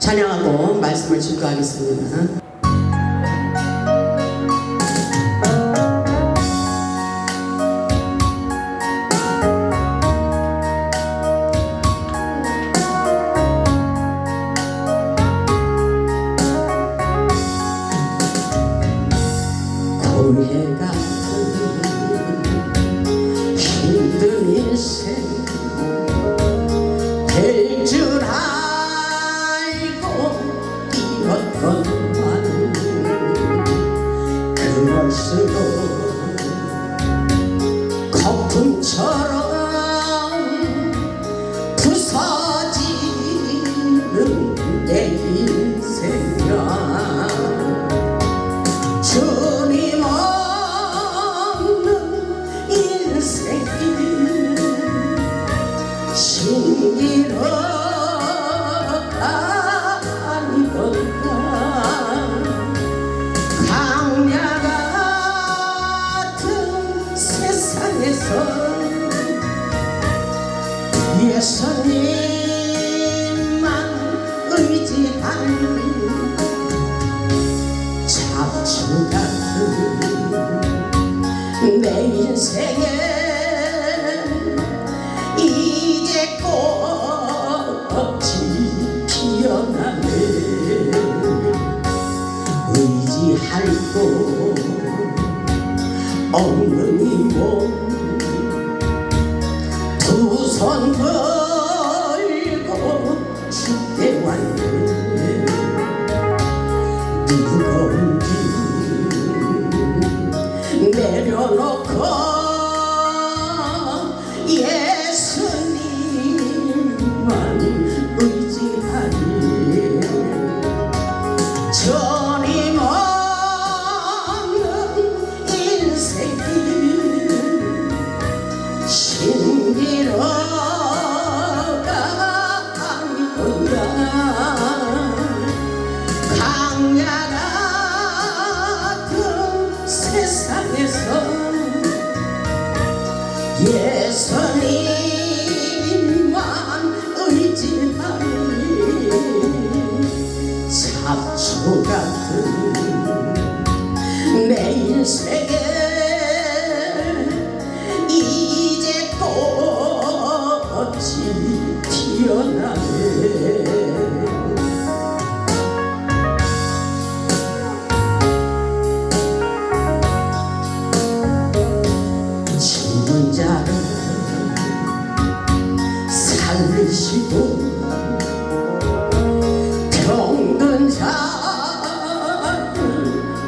찬양하고 말씀을 증거하겠습니다. 고해 같은 힘든 인생 될 줄 알고 뛰었건만 그럴수록 거품처럼 부서지는 내 인생아 주님 없는 인생길 신기로가 아니던가 강야 같은 세상에서 예수님만 의지하는 잡초 같은 내 인생에 이제 꽃이 피어나네 의지할 곳 없는 이 몸 두 손 걸고 죽게 왔네 누군지 내려놓고 예수님만 의지하니 주님 없는 인생길 신기로가 아니구나 강야 같은 세상에서 예수님만 의지하니 잡초 같은 내 인생에 이제 꽃이 피어나네 죽은 자를 살리시고 병든 자를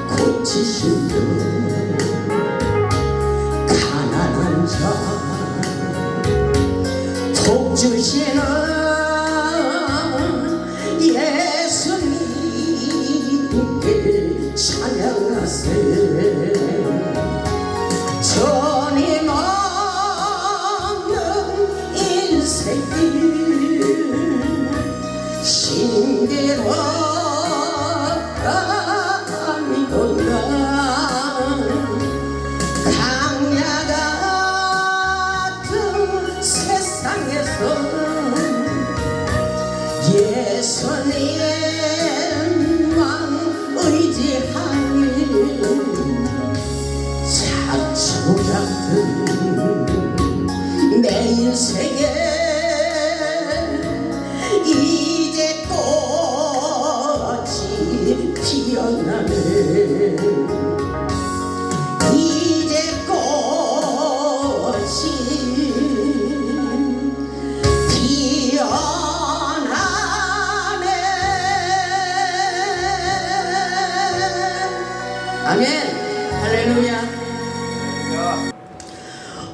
고치시며 가난한 자 복주시는 예수님께 찬양하세 주님 없는 인생길 신기로가 아니구나 강야 같은 세상에서 예수님만 의지하니 잡초 같은 내 인생에 이제 꽃이 피어나네 이제 꽃이 피어나네 아멘 할렐루야.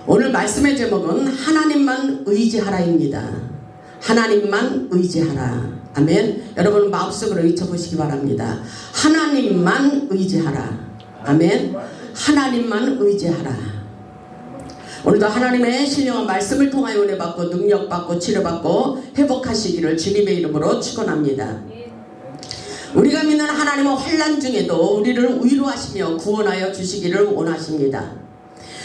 오늘 말씀의 제목은 하나님만 의지하라입니다. 하나님만 의지하라. 아멘. 여러분 마음속으로 외쳐보시기 바랍니다. 하나님만 의지하라. 아멘. 하나님만 의지하라. 오늘도 하나님의 신령한 말씀을 통하여 은혜받고 능력받고 치료받고 회복하시기를 주님의 이름으로 축원합니다. 우리가 믿는 하나님은 환난 중에도 우리를 위로하시며 구원하여 주시기를 원하십니다.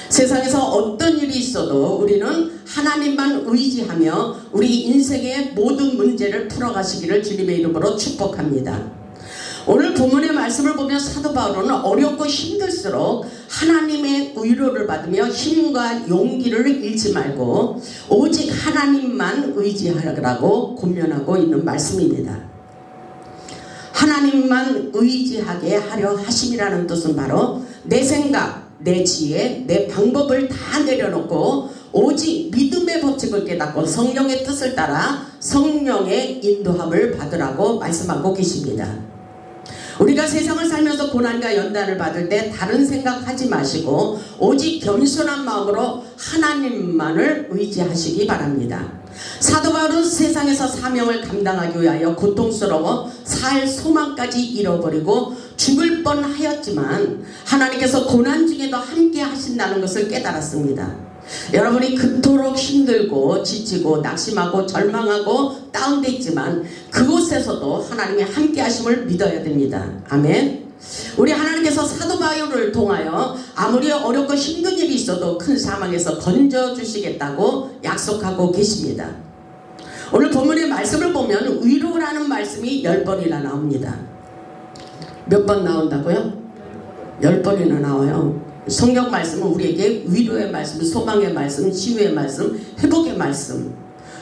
세상에서 어떤 일이 있어도 우리는 하나님만 의지하며 우리 인생의 모든 문제를 풀어가시기를 주님의 이름으로 축복합니다. 오늘 본문의 말씀을 보면 사도 바울은 어렵고 힘들수록 하나님의 위로를 받으며 힘과 용기를 잃지 말고 오직 하나님만 의지하라고 권면하고 있는 말씀입니다. 하나님만 의지하게 하려 하심이라는 뜻은 바로 내 생각, 내 지혜, 내 방법을 다 내려놓고 오직 믿음의 법칙을 깨닫고 성령의 뜻을 따라 성령의 인도함을 받으라고 말씀하고 계십니다. 우리가 세상을 살면서 고난과 연단을 받을 때 다른 생각하지 마시고 오직 겸손한 마음으로 하나님만을 의지하시기 바랍니다. 사도 바울은 세상에서 사명을 감당하기 위하여 고통스러워 살 소망까지 잃어버리고 죽을 뻔하였지만 하나님께서 고난 중에도 함께 하신다는 것을 깨달았습니다. 여러분이 그토록 힘들고 지치고 낙심하고 절망하고 다운돼 있지만 그곳에서도 하나님의 함께 하심을 믿어야 됩니다. 아멘. 우리 하나님께서 사도 바울을 통하여 아무리 어렵고 힘든 일이 있어도 큰 사망에서 건져주시겠다고 약속하고 계십니다. 오늘 본문의 말씀을 보면 위로라는 말씀이 10번이나 나옵니다. 몇 번 나온다고요? 10번이나 나와요. 성경 말씀은 우리에게 위로의 말씀, 소망의 말씀, 치유의 말씀, 회복의 말씀,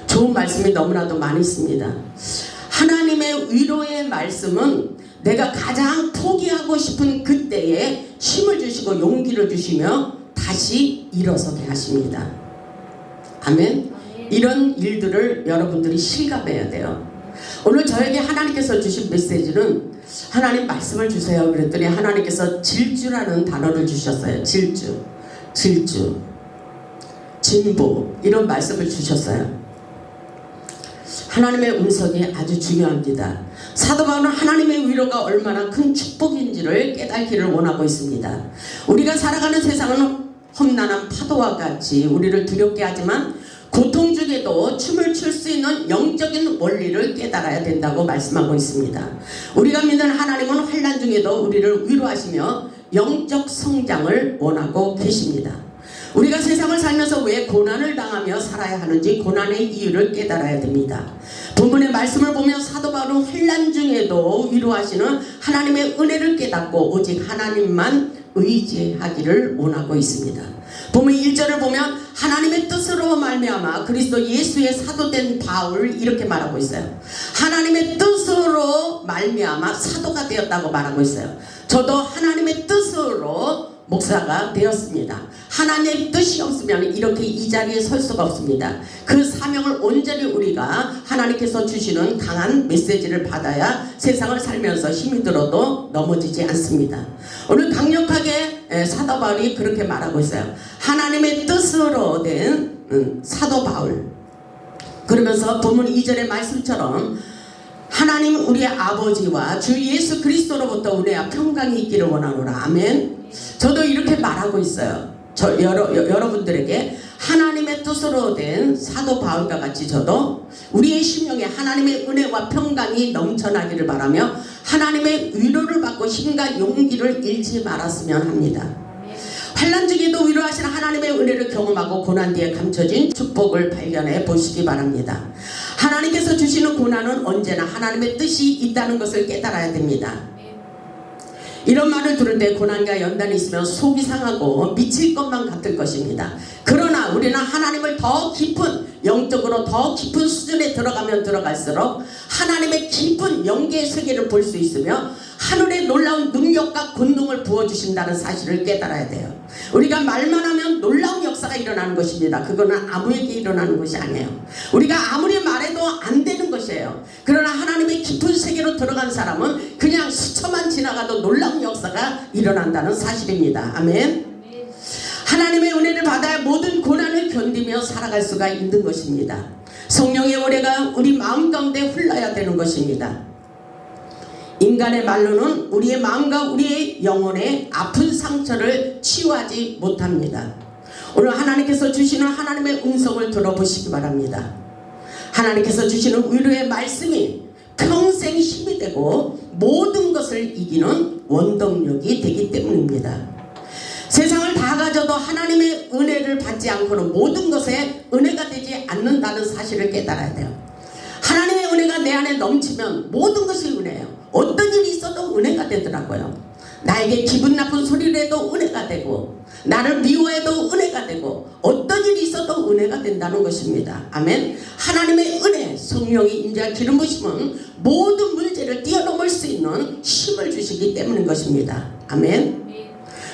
좋은 말씀이 너무나도 많이 있습니다. 하나님의 위로의 말씀은 내가 가장 포기하고 싶은 그때에 힘을 주시고 용기를 주시며 다시 일어서게 하십니다. 아멘. 이런 일들을 여러분들이 실감해야 돼요. 오늘 저에게 하나님께서 주신 메시지는 하나님 말씀을 주세요 그랬더니 하나님께서 질주라는 단어를 주셨어요. 질주, 진보, 이런 말씀을 주셨어요. 하나님의 음성이 아주 중요합니다. 사도 바울은 하나님의 위로가 얼마나 큰 축복인지를 깨닫기를 원하고 있습니다. 우리가 살아가는 세상은 험난한 파도와 같이 우리를 두렵게 하지만 고통 중에도 춤을 출 수 있는 영적인 원리를 깨달아야 된다고 말씀하고 있습니다. 우리가 믿는 하나님은 환난 중에도 우리를 위로하시며 영적 성장을 원하고 계십니다. 우리가 세상을 살면서 왜 고난을 당하며 살아야 하는지 고난의 이유를 깨달아야 됩니다. 본문의 말씀을 보면 사도 바울은 환난 중에도 위로하시는 하나님의 은혜를 깨닫고 오직 하나님만 의지하기를 원하고 있습니다. 본문 1절을 보면 하나님의 뜻으로 말미암아 그리스도 예수의 사도된 바울 이렇게 말하고 있어요. 하나님의 뜻으로 말미암아 사도가 되었다고 말하고 있어요. 저도 하나님의 뜻으로 목사가 되었습니다. 하나님의 뜻이 없으면 이렇게 이 자리에 설 수가 없습니다. 그 사명을 온전히 우리가 하나님께서 주시는 강한 메시지를 받아야 세상을 살면서 힘이 들어도 넘어지지 않습니다. 오늘 강력하게 사도 바울이 그렇게 말하고 있어요. 하나님의 뜻으로 된 사도 바울. 그러면서 본문 2절의 말씀처럼 하나님 우리의 아버지와 주 예수 그리스도로부터 은혜와 평강이 있기를 원하노라. 아멘. 저도 이렇게 말하고 있어요. 여러분들에게 하나님의 뜻으로 된 사도 바울과 같이 저도 우리의 심령에 하나님의 은혜와 평강이 넘쳐나기를 바라며 하나님의 위로를 받고 힘과 용기를 잃지 말았으면 합니다. 환난 중에도 위로하시는 하나님의 은혜를 경험하고 고난 뒤에 감춰진 축복을 발견해 보시기 바랍니다. 하나님께서 주시는 고난은 언제나 하나님의 뜻이 있다는 것을 깨달아야 됩니다. 이런 말을 들을 때 고난과 연단이 있으면 속이 상하고 미칠 것만 같을 것입니다. 그러나 우리는 하나님을 더 깊은 영적으로 더 깊은 수준에 들어가면 들어갈수록 하나님의 깊은 영계의 세계를 볼 수 있으며 하늘의 놀라운 능력과 권능을 부어주신다는 사실을 깨달아야 돼요. 우리가 말만 하면 놀라운 역사가 일어나는 것입니다. 그거는 아무에게 일어나는 것이 아니에요. 우리가 아무리 말해도 안 되는 것이에요. 그러나 하나님의 깊은 세계로 들어간 사람은 그냥 스쳐만 지나가도 놀라운 역사가 일어난다는 사실입니다. 아멘. 하나님의 은혜를 받아야 모든 고난을 견디며 살아갈 수가 있는 것입니다. 성령의 은혜가 우리 마음 가운데 흘러야 되는 것입니다. 인간의 말로는 우리의 마음과 우리의 영혼의 아픈 상처를 치유하지 못합니다. 오늘 하나님께서 주시는 하나님의 음성을 들어보시기 바랍니다. 하나님께서 주시는 위로의 말씀이 평생 힘이 되고 모든 것을 이기는 원동력이 되기 때문입니다. 세상을 다 가져도 하나님의 은혜를 받지 않고는 모든 것에 은혜가 되지 않는다는 사실을 깨달아야 돼요. 하나님의 은혜가 내 안에 넘치면 모든 것이 은혜예요. 어떤 일이 있어도 은혜가 되더라고요. 나에게 기분 나쁜 소리를 해도 은혜가 되고, 나를 미워해도 은혜가 되고, 어떤 일이 있어도 은혜가 된다는 것입니다. 아멘. 하나님의 은혜, 성령이 임재한 기름 부으심은 모든 문제를 뛰어넘을 수 있는 힘을 주시기 때문인 것입니다. 아멘.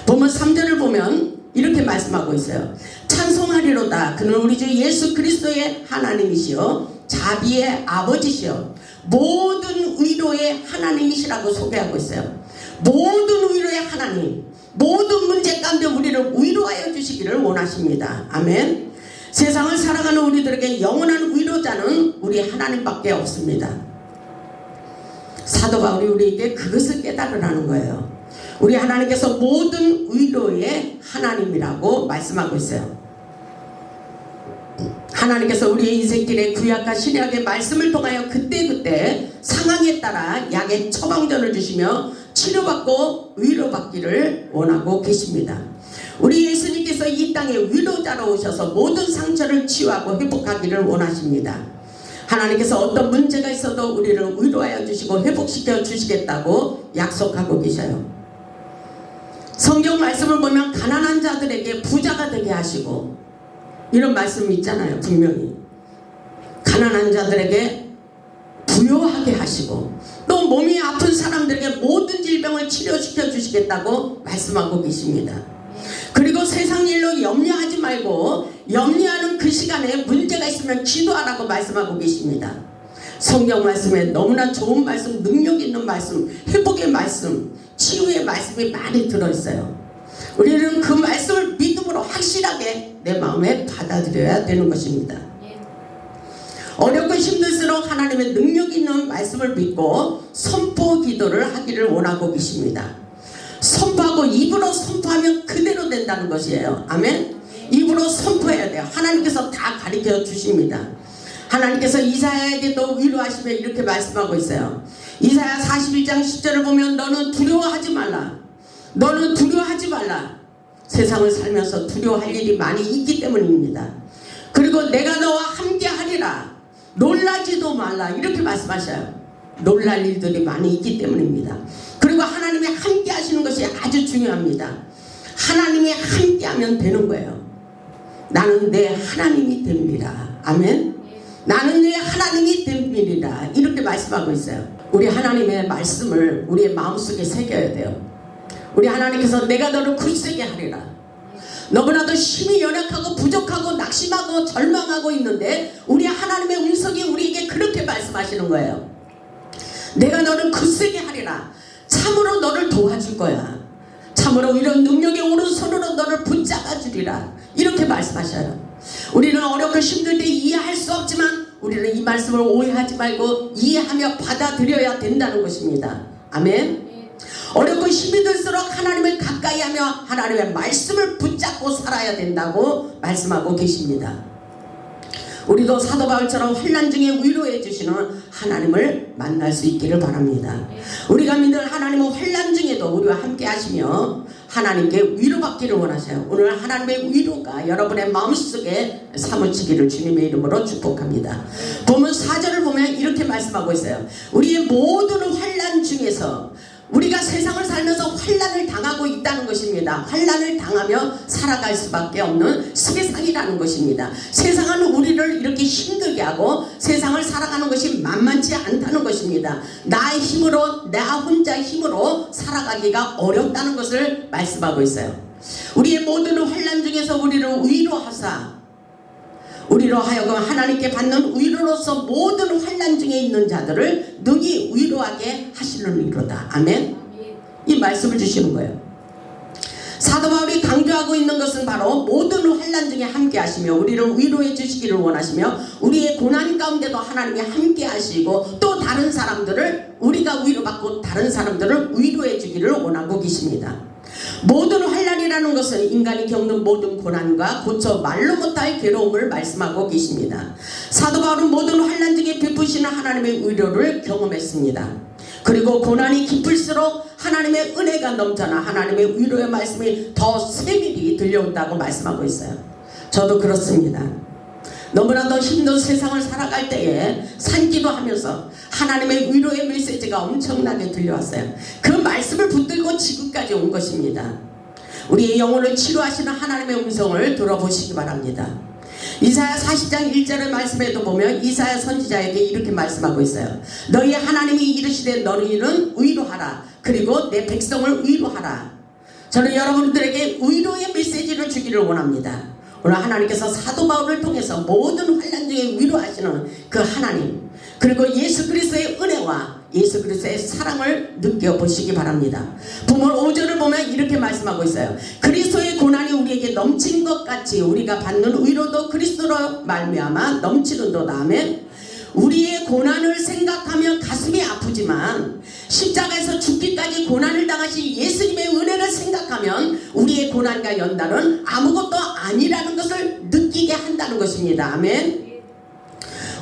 보면 3절을 보면 이렇게 말씀하고 있어요. 찬송하리로다. 그는 우리 주 예수 그리스도의 하나님이시여 자비의 아버지시여 모든 위로의 하나님이시라고 소개하고 있어요. 모든 위로의 하나님, 모든 문제 가운데 우리를 위로하여 주시기를 원하십니다. 아멘. 세상을 살아가는 우리들에게 영원한 위로자는 우리 하나님밖에 없습니다. 사도 바울이 우리에게 그것을 깨달으라는 거예요. 우리 하나님께서 모든 위로의 하나님이라고 말씀하고 있어요. 하나님께서 우리의 인생길에 구약과 신약의 말씀을 통하여 그때그때 상황에 따라 약의 처방전을 주시며 치료받고 위로받기를 원하고 계십니다. 우리 예수님께서 이 땅에 위로자로 오셔서 모든 상처를 치유하고 회복하기를 원하십니다. 하나님께서 어떤 문제가 있어도 우리를 위로하여 주시고 회복시켜 주시겠다고 약속하고 계셔요. 성경 말씀을 보면 가난한 자들에게 부자가 되게 하시고, 이런 말씀이 있잖아요. 분명히 가난한 자들에게 부요하게 하시고, 또 몸이 아픈 사람들에게 모든 질병을 치료시켜 주시겠다고 말씀하고 계십니다. 그리고 세상 일로 염려하지 말고 염려하는 그 시간에 문제가 있으면 기도하라고 말씀하고 계십니다. 성경 말씀에 너무나 좋은 말씀, 능력 있는 말씀, 회복의 말씀, 치유의 말씀이 많이 들어있어요. 우리는 그 말씀을 믿음으로 확실하게 내 마음에 받아들여야 되는 것입니다. 어렵고 힘들수록 하나님의 능력 있는 말씀을 믿고 선포 기도를 하기를 원하고 계십니다. 선포하고 입으로 선포하면 그대로 된다는 것이에요. 아멘. 입으로 선포해야 돼요. 하나님께서 다 가르쳐 주십니다. 하나님께서 이사야에게도 위로하시며 이렇게 말씀하고 있어요. 이사야 41장 10절을 보면 너는 두려워하지 말라. 너는 두려워하지 말라. 세상을 살면서 두려워할 일이 많이 있기 때문입니다. 그리고 내가 너와 함께 하리라. 놀라지도 말라. 이렇게 말씀하셔요. 놀랄 일들이 많이 있기 때문입니다. 그리고 하나님이 함께 하시는 것이 아주 중요합니다. 하나님이 함께 하면 되는 거예요. 나는 내 하나님이 됩니다. 아멘. 나는 내 하나님이 됩니다. 이렇게 말씀하고 있어요. 우리 하나님의 말씀을 우리의 마음속에 새겨야 돼요. 우리 하나님께서 내가 너를 굳세게 하리라. 너무나도 힘이 연약하고 부족하고 낙심하고 절망하고 있는데 우리 하나님의 음성이 우리에게 그렇게 말씀하시는 거예요. 내가 너를 굳세게 하리라. 참으로 너를 도와줄 거야. 참으로 이런 능력의 오른손으로 너를 붙잡아 주리라. 이렇게 말씀하셔요. 우리는 어렵고 힘들 때 이해할 수 없지만 우리는 이 말씀을 오해하지 말고 이해하며 받아들여야 된다는 것입니다. 아멘. 어렵고 힘이 들수록 하나님을 가까이 하며 하나님의 말씀을 붙잡고 살아야 된다고 말씀하고 계십니다. 우리도 사도 바울처럼 환난 중에 위로해 주시는 하나님을 만날 수 있기를 바랍니다. 우리가 믿는 하나님은 환난 중에도 우리와 함께 하시며 하나님께 위로받기를 원하셔요. 오늘 하나님의 위로가 여러분의 마음속에 사무치기를 주님의 이름으로 축복합니다. 보면 4절을 보면 이렇게 말씀하고 있어요. 우리의 모든 환난 중에서 우리가 세상을 살면서 환난을 당하고 있다는 것입니다. 환난을 당하며 살아갈 수밖에 없는 세상이라는 것입니다. 세상은 우리를 이렇게 힘들게 하고 세상을 살아가는 것이 만만치 않다는 것입니다. 나의 힘으로 나 혼자 힘으로 살아가기가 어렵다는 것을 말씀하고 있어요. 우리의 모든 환난 중에서 우리를 위로하사 우리로 하여금 하나님께 받는 위로로서 모든 환난 중에 있는 자들을 능히 위로하게 하시는 이로다. 아멘. 이 말씀을 주시는 거예요. 사도 바울이 강조하고 있는 것은 바로 모든 환난 중에 함께 하시며 우리를 위로해 주시기를 원하시며 우리의 고난 가운데도 하나님이 함께 하시고 또 다른 사람들을 우리가 위로받고 다른 사람들을 위로해 주기를 원하고 계십니다. 모든 환난이라는 것은 인간이 겪는 모든 고난과 고쳐 말로 못할 괴로움을 말씀하고 계십니다. 사도 바울은 모든 환난 중에 베푸시는 하나님의 위로를 경험했습니다. 그리고 고난이 깊을수록 하나님의 은혜가 넘쳐나 하나님의 위로의 말씀이 더 세밀히 들려온다고 말씀하고 있어요. 저도 그렇습니다. 너무나도 힘든 세상을 살아갈 때에 산기도하면서 하나님의 위로의 메시지가 엄청나게 들려왔어요. 그 말씀을 붙들고 지금까지 온 것입니다. 우리의 영혼을 치료하시는 하나님의 음성을 들어보시기 바랍니다. 이사야 40장 1절의 말씀에도 보면 이사야 선지자에게 이렇게 말씀하고 있어요. 너희 하나님이 이르시되 너희는 위로하라. 그리고 내 백성을 위로하라. 저는 여러분들에게 위로의 메시지를 주기를 원합니다. 오늘 하나님께서 사도 바울을 통해서 모든 환난 중에 위로하시는 그 하나님, 그리고 예수 그리스도의 은혜와 예수 그리스도의 사랑을 느껴보시기 바랍니다. 부문 5절을 보면 이렇게 말씀하고 있어요. 그리스도의 고난이 우리에게 넘친 것 같이 우리가 받는 위로도 그리스도로 말미암아 넘치는도다. 아멘. 우리의 고난을 생각하면 가슴이 아프지만 십자가에서 죽기까지 고난을 당하신 예수님의 은혜를 생각하면 우리의 고난과 연단은 아무것도 아니라는 것을 느끼게 한다는 것입니다. 아멘.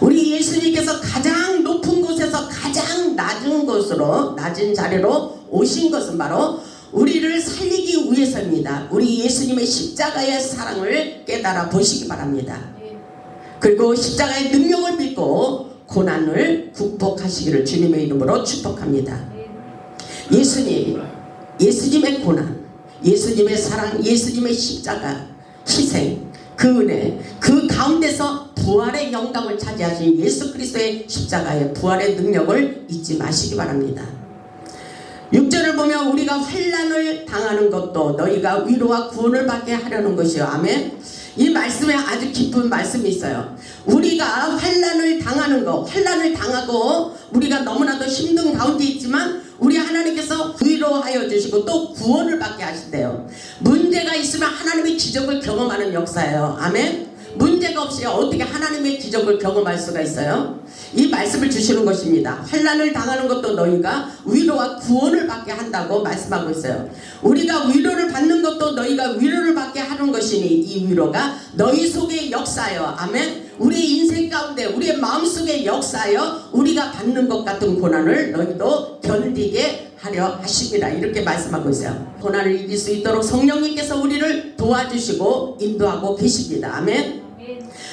우리 예수님께서 가장 높은 곳에서 가장 낮은 곳으로, 낮은 자리로 오신 것은 바로 우리를 살리기 위해서입니다. 우리 예수님의 십자가의 사랑을 깨달아 보시기 바랍니다. 그리고 십자가의 능력을 믿고 고난을 극복하시기를 주님의 이름으로 축복합니다. 예수님의 고난, 예수님의 사랑, 예수님의 십자가, 희생, 그 은혜, 그 가운데서 부활의 영광을 차지하신 예수 그리스도의 십자가의 부활의 능력을 잊지 마시기 바랍니다. 6절을 보면 우리가 환난을 당하는 것도 너희가 위로와 구원을 받게 하려는 것이요. 아멘. 이 말씀에 아주 깊은 말씀이 있어요. 우리가 환난을 당하는 것, 환난을 당하고 우리가 너무나도 힘든 가운데 있지만 우리 하나님께서 위로하여 주시고 또 구원을 받게 하신대요. 문제가 있으면 하나님의 기적을 경험하는 역사예요. 아멘. 문제가 없이 어떻게 하나님의 기적을 경험할 수가 있어요? 이 말씀을 주시는 것입니다. 환난을 당하는 것도 너희가 위로와 구원을 받게 한다고 말씀하고 있어요. 우리가 위로를 받는 것도 너희가 위로를 받게 하는 것이니 이 위로가 너희 속의 역사여. 아멘. 우리의 인생 가운데 우리의 마음속의 역사여 우리가 받는 것 같은 고난을 너희도 견디게 하려 하십니다. 이렇게 말씀하고 있어요. 고난을 이길 수 있도록 성령님께서 우리를 도와주시고 인도하고 계십니다. 아멘.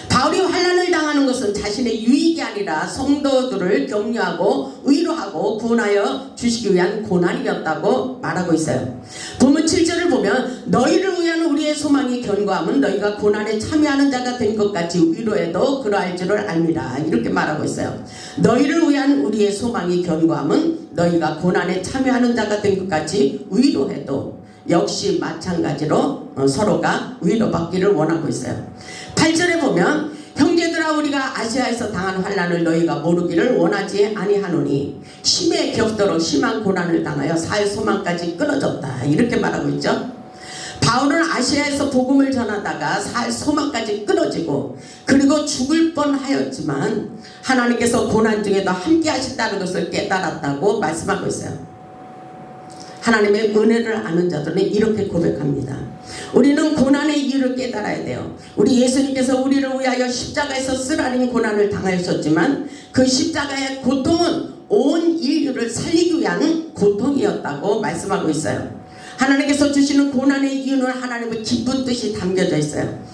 바울이 환난을 당하는 것은 자신의 유익이 아니라 성도들을 격려하고 위로하고 구원하여 주시기 위한 고난이었다고 말하고 있어요. 본문 7절을 보면 너희를 위한 우리의 소망이 견고함은 너희가 고난에 참여하는 자가 된 것 같이 위로해도 그러할 줄을 압니다. 이렇게 말하고 있어요. 너희를 위한 우리의 소망이 견고함은 너희가 고난에 참여하는 자가 된 것 같이 위로해도 역시 마찬가지로 서로가 위로받기를 원하고 있어요. 8절에 보면 형제들아 우리가 아시아에서 당한 환난을 너희가 모르기를 원하지 아니하노니 심에 겹도록 심한 고난을 당하여 살 소망까지 끊어졌다. 이렇게 말하고 있죠. 바울은 아시아에서 복음을 전하다가 살 소망까지 끊어지고 그리고 죽을 뻔하였지만 하나님께서 고난 중에도 함께 하신다는 것을 깨달았다고 말씀하고 있어요. 하나님의 은혜를 아는 자들은 이렇게 고백합니다. 우리는 고난의 이유를 깨달아야 돼요. 우리 예수님께서 우리를 위하여 십자가에서 쓰라린 고난을 당하셨지만 그 십자가의 고통은 온 인류를 살리기 위한 고통이었다고 말씀하고 있어요. 하나님께서 주시는 고난의 이유는 하나님의 기쁜 뜻이 담겨져 있어요.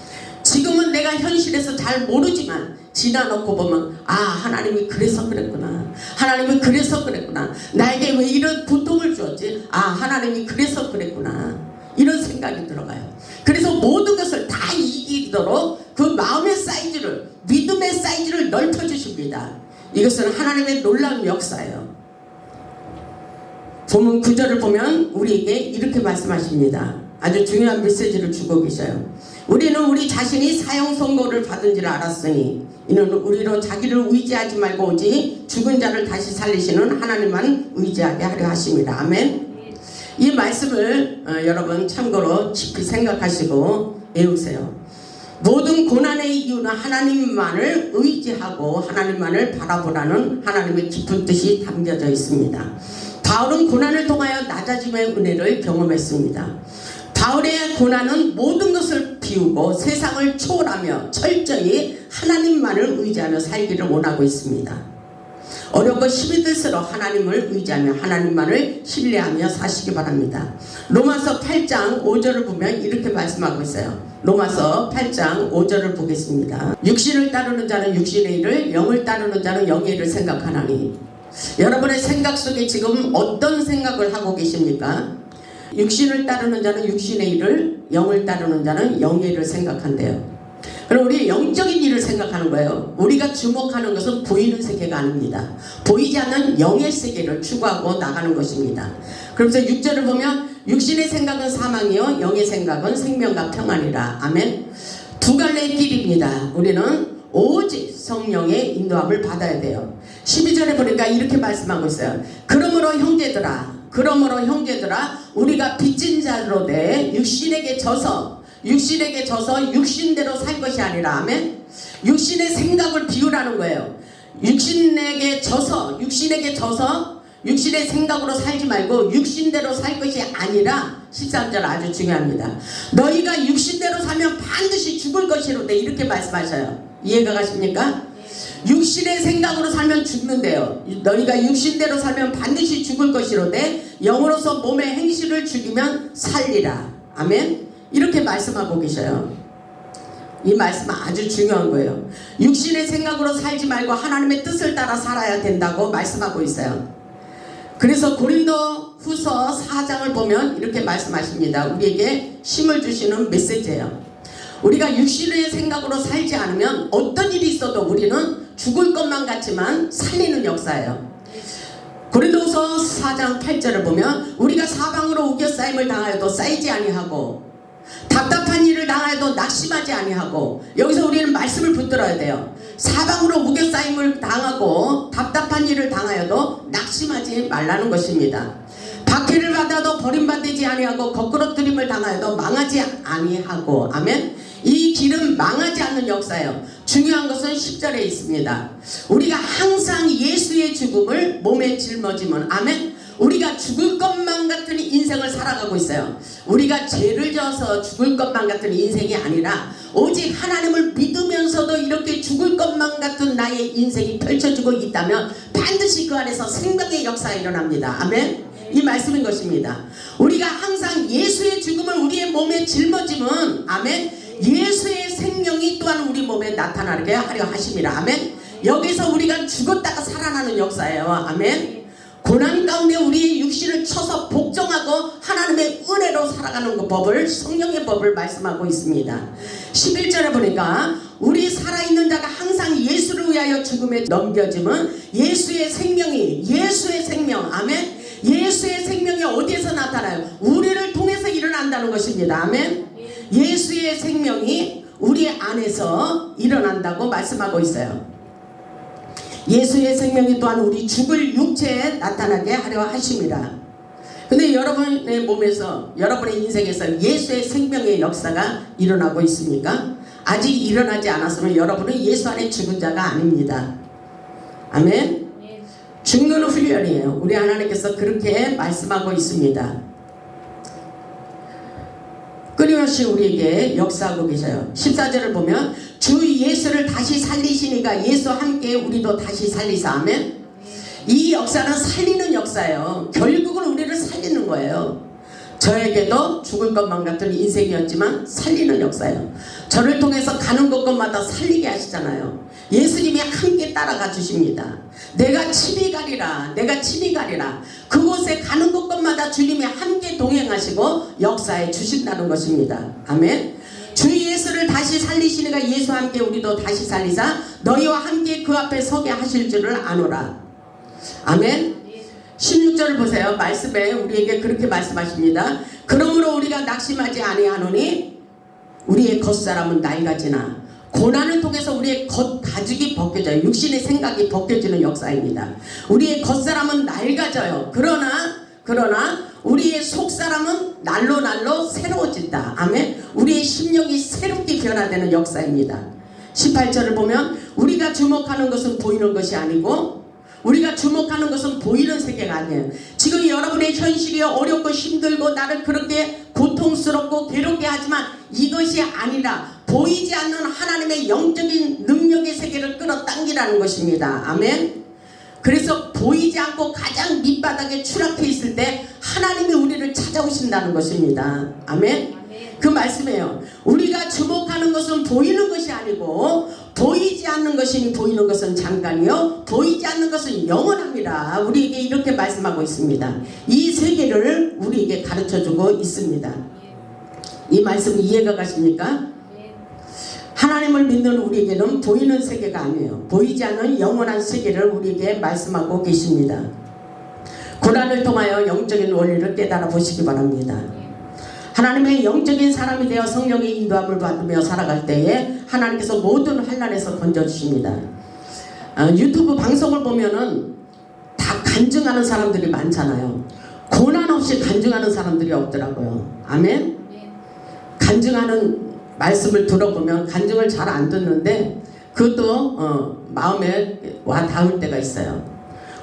지금은 내가 현실에서 잘 모르지만 지나놓고 보면 아 하나님이 그래서 그랬구나, 하나님이 그래서 그랬구나, 나에게 왜 이런 고통을 주었지, 아 하나님이 그래서 그랬구나, 이런 생각이 들어가요. 그래서 모든 것을 다 이기도록 그 마음의 사이즈를, 믿음의 사이즈를 넓혀주십니다. 이것은 하나님의 놀라운 역사예요. 본문 9절을 보면 우리에게 이렇게 말씀하십니다. 아주 중요한 메시지를 주고 계셔요. 우리는 우리 자신이 사형 선고를 받은 줄 알았으니 이는 우리로 자기를 의지하지 말고 오직 죽은 자를 다시 살리시는 하나님만 의지하게 하려 하십니다. 아멘. 이 말씀을 여러분 참고로 깊이 생각하시고 외우세요. 모든 고난의 이유는 하나님만을 의지하고 하나님만을 바라보라는 하나님의 깊은 뜻이 담겨져 있습니다. 바울은 고난을 통하여 낮아짐의 은혜를 경험했습니다. 바울의 고난은 모든 것을 비우고 세상을 초월하며 철저히 하나님만을 의지하며 살기를 원하고 있습니다. 어렵고 힘이 들수록 하나님을 의지하며 하나님만을 신뢰하며 사시기 바랍니다. 로마서 8장 5절을 보면 이렇게 말씀하고 있어요. 로마서 8장 5절을 보겠습니다. 육신을 따르는 자는 육신의 일을, 영을 따르는 자는 영의 일을 생각하나니. 여러분의 생각 속에 지금 어떤 생각을 하고 계십니까? 육신을 따르는 자는 육신의 일을, 영을 따르는 자는 영의 일을 생각한대요. 그럼 우리 영적인 일을 생각하는 거예요. 우리가 주목하는 것은 보이는 세계가 아닙니다. 보이지 않는 영의 세계를 추구하고 나가는 것입니다. 그러면서 6절을 보면 육신의 생각은 사망이요 영의 생각은 생명과 평안이라. 아멘. 두 갈래의 길입니다. 우리는 오직 성령의 인도함을 받아야 돼요. 12절에 보니까 이렇게 말씀하고 있어요. 그러므로 형제들아 우리가 빚진 자로 돼 육신에게 져서 육신대로 살 것이 아니라. 아멘. 육신의 생각을 비우라는 거예요. 육신에게 져서 육신의 생각으로 살지 말고 육신대로 살 것이 아니라 13절 아주 중요합니다. 너희가 육신대로 살면 반드시 죽을 것이로되 이렇게 말씀하셔요. 이해가 가십니까? 육신의 생각으로 살면 죽는데요. 너희가 육신대로 살면 반드시 죽을 것이로되 영으로서 몸의 행실을 죽이면 살리라. 아멘. 이렇게 말씀하고 계셔요. 이 말씀은 아주 중요한 거예요. 육신의 생각으로 살지 말고 하나님의 뜻을 따라 살아야 된다고 말씀하고 있어요. 그래서 고린도 후서 4장을 보면 이렇게 말씀하십니다. 우리에게 힘을 주시는 메시지예요. 우리가 육신의 생각으로 살지 않으면 어떤 일이 있어도 우리는 죽을 것만 같지만 살리는 역사예요. 고린도후서 4장 8절을 보면 우리가 사방으로 우겨싸임을 당하여도 쌓이지 아니하고 답답한 일을 당하여도 낙심하지 아니하고. 여기서 우리는 말씀을 붙들어야 돼요. 사방으로 우겨싸임을 당하고 답답한 일을 당하여도 낙심하지 말라는 것입니다. 박해를 받아도 버림받지 아니하고 거꾸러뜨림을 당하여도 망하지 아니하고. 아멘. 이 길은 망하지 않는 역사예요. 중요한 것은 10절에 있습니다. 우리가 항상 예수의 죽음을 몸에 짊어지면. 아멘. 우리가 죽을 것만 같은 인생을 살아가고 있어요. 우리가 죄를 져서 죽을 것만 같은 인생이 아니라 오직 하나님을 믿으면서도 이렇게 죽을 것만 같은 나의 인생이 펼쳐지고 있다면 반드시 그 안에서 생명의 역사가 일어납니다. 아멘. 이 말씀인 것입니다. 우리가 항상 예수의 죽음을 우리의 몸에 짊어지면. 아멘. 예수의 생명이 또한 우리 몸에 나타나게 하려 하심이라. 아멘. 여기서 우리가 죽었다가 살아나는 역사예요. 아멘. 고난 가운데 우리의 육신을 쳐서 복종하고 하나님의 은혜로 살아가는 그 법을, 성령의 법을 말씀하고 있습니다. 11절에 보니까 우리 살아있는 자가 항상 예수를 위하여 죽음에 넘겨지면 예수의 생명. 아멘. 예수의 생명이 어디에서 나타나요? 우리를 통해서 일어난다는 것입니다. 아멘. 예수의 생명이 우리 안에서 일어난다고 말씀하고 있어요. 예수의 생명이 또한 우리 죽을 육체에 나타나게 하려 하십니다. 근데 여러분의 몸에서, 여러분의 인생에서 예수의 생명의 역사가 일어나고 있습니까? 아직 일어나지 않았으면 여러분은 예수 안에 죽은 자가 아닙니다. 아멘. 죽는 훈련이에요. 우리 하나님께서 그렇게 말씀하고 있습니다. 끊임없이 우리에게 역사하고 계셔요. 14절을 보면 주 예수를 다시 살리시니까 예수와 함께 우리도 다시 살리사. 아멘. 이 역사는 살리는 역사예요. 결국은 우리를 살리는 거예요. 저에게도 죽을 것만 같은 인생이었지만 살리는 역사예요. 저를 통해서 가는 곳곳마다 살리게 하시잖아요. 예수님이 함께 따라가 주십니다. 내가 침이 가리라. 그곳에 가는 곳곳마다 주님이 함께 동행하시고 역사해 주신다는 것입니다. 아멘. 주 예수를 다시 살리시니가 예수와 함께 우리도 다시 살리사 너희와 함께 그 앞에 서게 하실 줄을 아노라. 아멘. 16절을 보세요. 말씀에 우리에게 그렇게 말씀하십니다. 그러므로 우리가 낙심하지 아니하노니 우리의 겉사람은 낡아지나. 고난을 통해서 우리의 겉가죽이 벗겨져요. 육신의 생각이 벗겨지는 역사입니다. 우리의 겉사람은 낡아져요. 그러나 우리의 속사람은 날로 새로워진다. 아멘. 우리의 심령이 새롭게 변화되는 역사입니다. 18절을 보면 우리가 주목하는 것은 보이는 것이 아니고 우리가 주목하는 것은 보이는 세계가 아니에요. 지금 여러분의 현실이 어렵고 힘들고 나를 그렇게 고통스럽고 괴롭게 하지만 이것이 아니라 보이지 않는 하나님의 영적인 능력의 세계를 끌어당기라는 것입니다. 아멘. 그래서 보이지 않고 가장 밑바닥에 추락해 있을 때 하나님이 우리를 찾아오신다는 것입니다. 아멘. 그 말씀이에요. 우리가 주목하는 것은 보이는 것이 아니고 보이지 않는 것이니 보이는 것은 잠깐이요 보이지 않는 것은 영원합니다. 우리에게 이렇게 말씀하고 있습니다. 이 세계를 우리에게 가르쳐주고 있습니다. 이 말씀 이해가 가십니까? 하나님을 믿는 우리에게는 보이는 세계가 아니에요. 보이지 않는 영원한 세계를 우리에게 말씀하고 계십니다. 고난을 통하여 영적인 원리를 깨달아 보시기 바랍니다. 하나님의 영적인 사람이 되어 성령의 인도함을 받으며 살아갈 때에 하나님께서 모든 환난에서 건져주십니다. 유튜브 방송을 보면은 다 간증하는 사람들이 많잖아요. 고난 없이 간증하는 사람들이 없더라고요. 아멘? 간증하는 말씀을 들어보면 간증을 잘 안 듣는데 그것도 마음에 와 닿을 때가 있어요.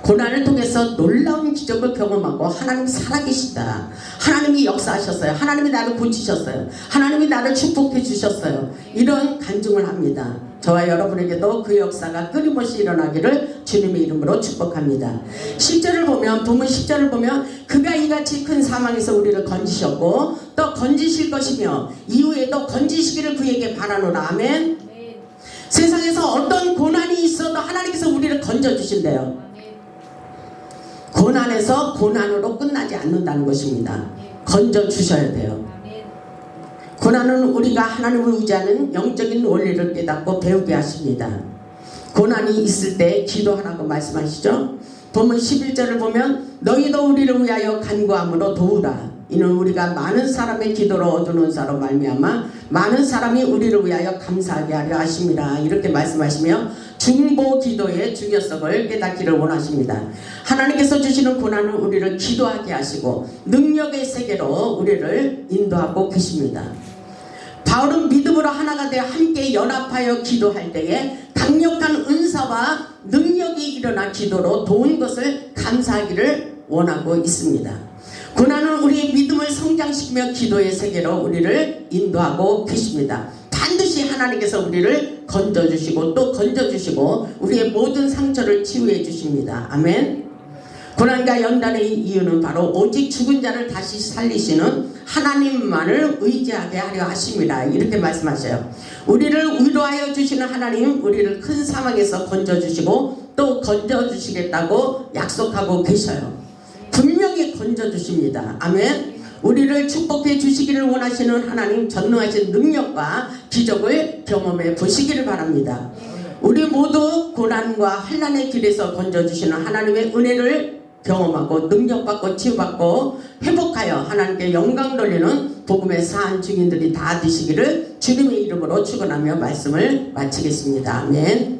고난을 통해서 놀라운 기적을 경험하고 하나님 살아계시다. 하나님이 역사하셨어요. 하나님이 나를 고치셨어요. 하나님이 나를 축복해 주셨어요. 이런 간증을 합니다. 저와 여러분에게도 그 역사가 끊임없이 일어나기를 주님의 이름으로 축복합니다. 10절을 보면 본문 10절을 보면 그가 이같이 큰 사망에서 우리를 건지셨고 또 건지실 것이며 이후에도 건지시기를 그에게 바라노라. 아멘. 세상에서 어떤 고난이 있어도 하나님께서 우리를 건져주신대요. 고난에서 고난으로 끝나지 않는다는 것입니다. 건져주셔야 돼요. 고난은 우리가 하나님을 의지하는 영적인 원리를 깨닫고 배우게 하십니다. 고난이 있을 때 기도하라고 말씀하시죠. 본문 11절을 보면 너희도 우리를 위하여 간구함으로 도우라. 이는 우리가 많은 사람의 기도로 얻은 사로 말미암아 많은 사람이 우리를 위하여 감사하게 하려 하심이라. 이렇게 말씀하시며 중보 기도의 중요성을 깨닫기를 원하십니다. 하나님께서 주시는 고난은 우리를 기도하게 하시고 능력의 세계로 우리를 인도하고 계십니다. 바울은 믿음으로 하나가 되어 함께 연합하여 기도할 때에 강력한 은사와 능력이 일어나 기도로 도운 것을 감사하기를 원하고 있습니다. 고난은 우리의 믿음을 성장시키며 기도의 세계로 우리를 인도하고 계십니다. 반드시 하나님께서 우리를 건져주시고 또 건져주시고 우리의 모든 상처를 치유해 주십니다. 아멘. 고난과 연단의 이유는 바로 오직 죽은 자를 다시 살리시는 하나님만을 의지하게 하려 하심이라. 이렇게 말씀하셔요. 우리를 위로하여 주시는 하나님, 우리를 큰 사망에서 건져주시고 또 건져주시겠다고 약속하고 계셔요. 분명히 건져주십니다. 아멘. 우리를 축복해 주시기를 원하시는 하나님 전능하신 능력과 기적을 경험해 보시기를 바랍니다. 우리 모두 고난과 환난의 길에서 건져주시는 하나님의 은혜를 경험하고 능력받고 치유받고 회복하여 하나님께 영광 돌리는 복음의 사한 증인들이 다 되시기를 주님의 이름으로 축원하며 말씀을 마치겠습니다. 아멘.